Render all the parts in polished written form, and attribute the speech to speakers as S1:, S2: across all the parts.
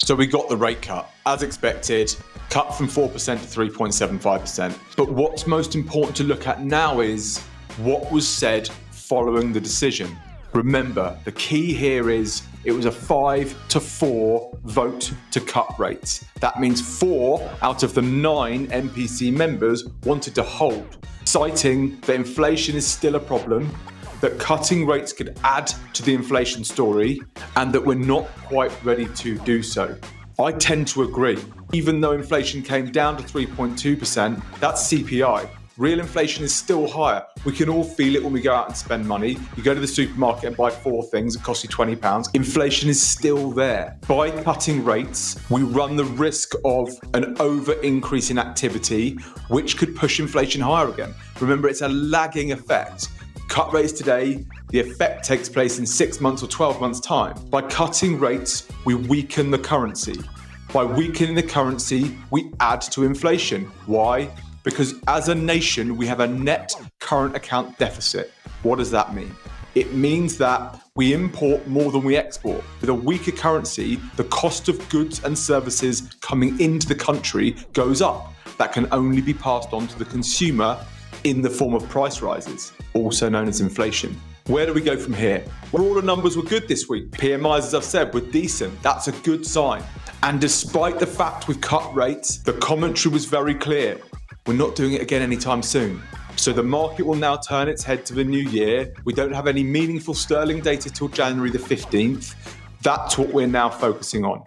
S1: So we got the rate cut, as expected, cut from 4% to 3.75%. But what's most important to look at now is what was said following the decision. Remember, the key here is it was a 5-4 vote to cut rates. That means 4 out of the 9 MPC members wanted to hold, citing that inflation is still a problem, that cutting rates could add to the inflation story, and that we're not quite ready to do so. I tend to agree. Even though inflation came down to 3.2%, that's CPI. Real inflation is still higher. We can all feel it when we go out and spend money. You go to the supermarket and buy 4 things, it costs you £20. Inflation is still there. By cutting rates, we run the risk of an over increase in activity, which could push inflation higher again. Remember, it's a lagging effect. Cut rates today, the effect takes place in 6 months or 12 months' time. By cutting rates, we weaken the currency. By weakening the currency, we add to inflation. Why? Because as a nation, we have a net current account deficit. What does that mean? It means that we import more than we export. With a weaker currency, the cost of goods and services coming into the country goes up. That can only be passed on to the consumer in the form of price rises, also known as inflation. Where do we go from here? Well, all the numbers were good this week. PMIs, as I've said, were decent. That's a good sign. And despite the fact we've cut rates, the commentary was very clear. We're not doing it again anytime soon. So the market will now turn its head to the new year. We don't have any meaningful sterling data till January the 15th. That's what we're now focusing on.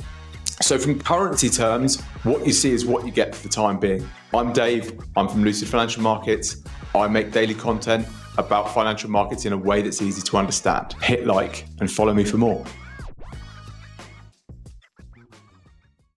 S1: So from currency terms, what you see is what you get for the time being. I'm Dave, I'm from Lucid Financial Markets. I make daily content about financial markets in a way that's easy to understand. Hit like and follow me for more.